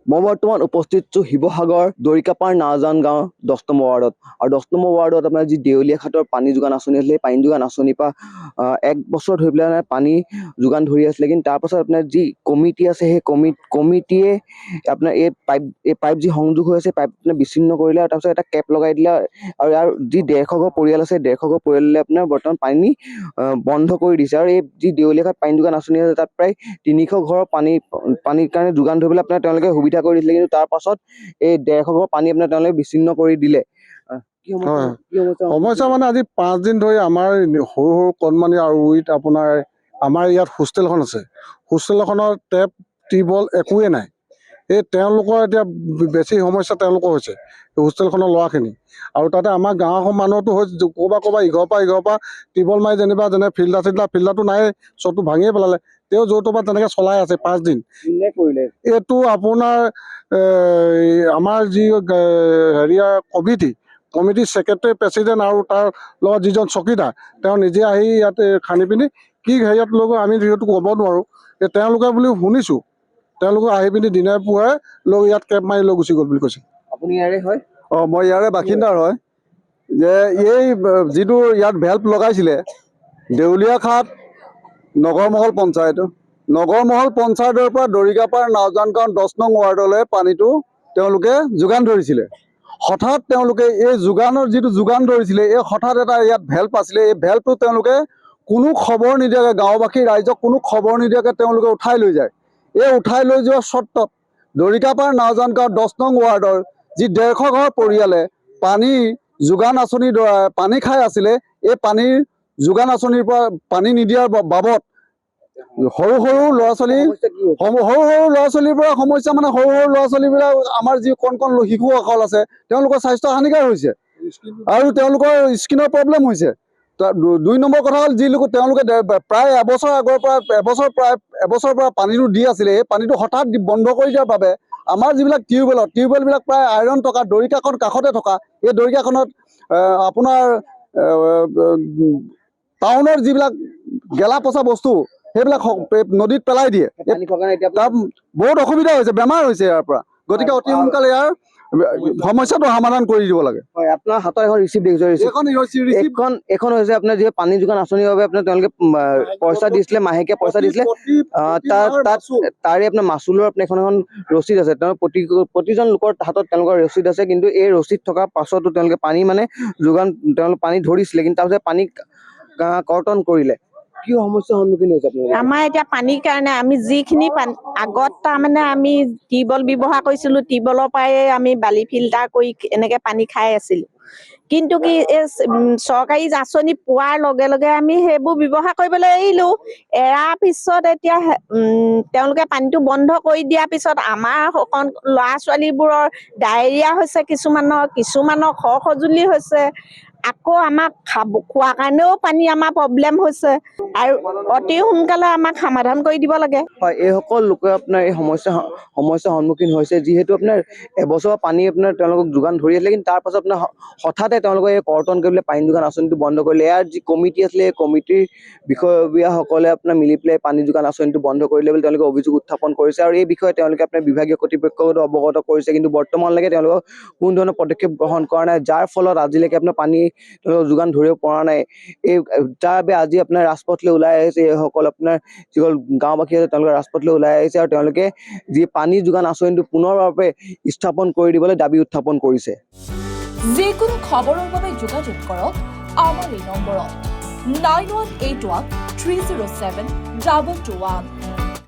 মই বৰ্তমান উপস্থিত আছোঁ শিৱসাগৰ দৰিকাপাৰ নাওজান গাঁও 10 নম্বৰ ৱাৰ্ডত আৰু 10 নম্বৰ ৱাৰ্ডত আপোনাৰ যি দেউলীয়া খাটৰ পানী যোগান আঁচনি আছিলে সেই পানী যোগান আঁচনিৰ পৰা 1 বছৰ ধৰি পেলাই পানী যোগান ধৰি আছিলে কিন্তু তাৰ পাছত আপোনাৰ যি কমিটি আছে সেই কমিটিয়ে আপোনাৰ এই পাইপ যি সংযোগ হৈ আছে পাইপ বিচ্ছিন্ন কৰিলে আৰু তাৰপিছত এটা কেপ লগাই দিলে আৰু ইয়াৰ যি 150 ঘৰ পৰিয়াল আছে 150 ঘৰ পৰিয়ালে আপোনাৰ বৰ্তমান পানী বন্ধ কৰি দিছে আৰু এই যি দেউলীয়া খাট পানী যোগান আঁচনি আছে তাত প্ৰায় 300 ঘৰৰ পানীৰ কাৰণে যোগান ধৰিবলৈ আপোনাৰ তেওঁলোকে সুবিধা কৰি দিছিলে কিন্তু তাৰ পাছত এই 150 ঘৰ পানী আপোনাৰ তেওঁলোকে বিচ্ছিন্ন কৰি দিলে সমস্যা মানে আজি 5 দিন ধৰি আমাৰ সৰু সৰু কণমানি আৰু উইথ আপোনাৰ আমাৰ ইয়াত হোষ্টেলখন আছে হোষ্টেলখনৰ টেপ টিউবৱেল একোৱে নাই এই তেওঁলোকৰ এতিয়া বেছি সমস্যা তেওঁলোকৰ হৈছে হোষ্টেলখনৰ ল'ৰাখিনি আৰু তাতে আমাৰ গাঁৱৰ মানুহতো হৈছে ক'ৰবাত ইঘৰৰ পৰা টিউবৱেল মাৰি যেনে ফিল্টাৰটো নাই চবটো ভাঙিয়ে পেলালে তেওঁ য'ৰ পৰা তেনেকৈ চলাই আছে 5 দিন এইটো আপোনাৰ আমাৰ যি হেৰিয়াৰ কমিটি ছেক্ৰেটাৰী প্ৰেচিডেণ্ট আৰু তাৰ লগত যিজন চকীদাৰ তেওঁ নিজে আহি ইয়াত খান্দি পিনি কি হেৰিয়াত লৈ গৈ আমি যিহেতু ক'ব নোৱাৰোঁ তেওঁলোকে বুলি শুনিছোঁ তেওঁলোকে আহি পিনি দিনে পুৱাই লৈ ইয়াত কেপ মাৰি লৈ গুচি গ'ল বুলি কৈছে আপুনি ইয়াৰে হয় মই ইয়াৰে বাসিন্দাৰ হয় যে এই যিটো ইয়াত ভেল্ভ লগাইছিলে দেউলীয়া খাট নগৰমহল পঞ্চায়তৰ পৰা দৰিকাপাৰ নাওজান গাঁও 10 নং ৱাৰ্ডলৈ পানীটো তেওঁলোকে যোগান ধৰিছিলে হঠাৎ তেওঁলোকে এই যিটো যোগান ধৰিছিলে এই হঠাৎ এটা ইয়াত ভেল্ভ আছিলে এই ভেল্ভটো তেওঁলোকে কোনো খবৰ নিদিয়াকৈ গাঁওবাসী ৰাইজক কোনো খবৰ নিদিয়াকৈ তেওঁলোকে উঠাই লৈ যায় এই উঠাই লৈ যোৱাৰ চৰ্তত দৰিকাপাৰ নাওজান গাঁও 10 নং ৱাৰ্ডৰ যি 150 ঘৰ পৰিয়ালে পানী যোগান আঁচনিৰ দ্বাৰা পানী খাই আছিলে এই পানীৰ যোগান আঁচনিৰ পৰা পানী নিদিয়াৰ বাবদ সৰু ল'ৰা ছোৱালীৰ পৰা সমস্যা মানে সৰু ল'ৰা ছোৱালীবিলাক আমাৰ যি কণ শিশুসকল আছে তেওঁলোকৰ স্বাস্থ্য হানিকাৰ হৈছে আৰু তেওঁলোকৰ স্কিনৰ প্ৰব্লেম হৈছে 2 নম্বৰ কথা হ'ল তেওঁলোকে প্ৰায় এবছৰ পৰা পানীটো দি আছিলে এই পানীটো হঠাৎ বন্ধ কৰি দিয়াৰ বাবে আমাৰ যিবিলাক টিউবৱেলবিলাক প্ৰায় আইৰণ থকা দৰিকাখন কাষতে থকা এই দৰিকাখনত আপোনাৰ টাউনৰ যিবিলাক গেলা পচা বস্তু সেইবিলাক নদীত পেলাই দিয়ে তাৰ বহুত অসুবিধা হৈছে বেমাৰ হৈছে ইয়াৰ পৰা গতিকে অতি সোনকালে ইয়াৰ সমস্যাটো সমাধান কৰি দিব লাগে হয় আপোনাৰ হাতৰ এখন ৰিচিপ্ট দেখিছোঁ এখন হৈছে আপোনাৰ যি পানী যোগান আঁচনিৰ বাবে আপোনাৰ তেওঁলোকে পইচা দিছিলে মাহেকীয়া পইচা দিছিলে তাৰে আপোনাৰ মাচুলৰ আপোনাৰ এখন ৰচিদ আছে তেওঁ প্ৰতিজন লোকৰ হাতত তেওঁলোকৰ ৰচিদ আছে কিন্তু এই ৰচিদ থকাৰ পাছতো তেওঁলোকে পানী তেওঁলোকে পানী ধৰিছিলে কিন্তু তাৰপিছত পানী কৰ্তন কৰিলে কি সমস্যাৰ সন্মুখীন হৈছে আপোনালোকে আমাৰ এতিয়া পানীৰ কাৰণে আমি যিখিনি আগত তাৰমানে আমি টিউবৱেল ব্যৱহাৰ কৰিছিলোঁ টিউবৱেলৰ পৰাই আমি বালি ফিল্টাৰ কৰি এনেকৈ পানী খাই আছিলোঁ কিন্তু কি এই চৰকাৰী আঁচনি পোৱাৰ লগে লগে আমি সেইবোৰ ব্যৱহাৰ কৰিবলৈ এৰিলোঁ এৰাৰ পিছত এতিয়া তেওঁলোকে পানীটো বন্ধ কৰি দিয়াৰ পিছত আমাৰ ল'ৰা ছোৱালীবোৰৰ ডায়েৰিয়া হৈছে কিছুমানৰ খজুলি হৈছে আকৌ আমাক খোৱাৰ কাৰণেও পানী আমাৰ প্ৰব্লেম হৈছে আৰু অতি সোনকালে আমাক সমাধান কৰি দিব লাগে হয় এইসকল লোকে আপোনাৰ এই সমস্যাৰ সন্মুখীন হৈছে যিহেতু আপোনাৰ এবছৰ পানী আপোনাৰ তেওঁলোকক যোগান ধৰি আছিলে কিন্তু তাৰ পাছত আপোনাৰ হঠাতে তেওঁলোকে এই কৰ্তন কৰিবলৈ পানী যোগান আঁচনিটো বন্ধ কৰিলে ইয়াৰ যি কমিটি আছিলে এই কমিটিৰ বিষয়ববীয়াসকলে আপোনাৰ মিলি পেলাই পানী যোগান আঁচনিটো বন্ধ কৰিলে বুলি তেওঁলোকে অভিযোগ উত্থাপন কৰিছে আৰু এই বিষয়ে তেওঁলোকে আপোনাৰ বিভাগীয় কৰ্তৃপক্ষকো অৱগত কৰিছে কিন্তু বৰ্তমানলৈকে তেওঁলোকক কোনো ধৰণৰ পদক্ষেপ গ্ৰহণ কৰা নাই যাৰ ফলত আজিলৈকে আপোনাৰ পানী যোগান ধৰিব পৰা নাই তাৰ বাবে আজি আপোনাৰ ৰাজপথলৈ ওলাই আহিছে এইসকল আপোনাৰ যিসকল গাঁওবাসী আছে তেওঁলোকে ৰাজপথলৈ ওলাই আহিছে আৰু তেওঁলোকে যি পানী যোগান আঁচনিটো পুনৰভাৱে স্থাপন কৰি দিবলৈ দাবী উত্থাপন কৰিছে যিকোনো খবৰৰ বাবে যোগাযোগ কৰক আমাৰ এই নম্বৰত 9181 307 2221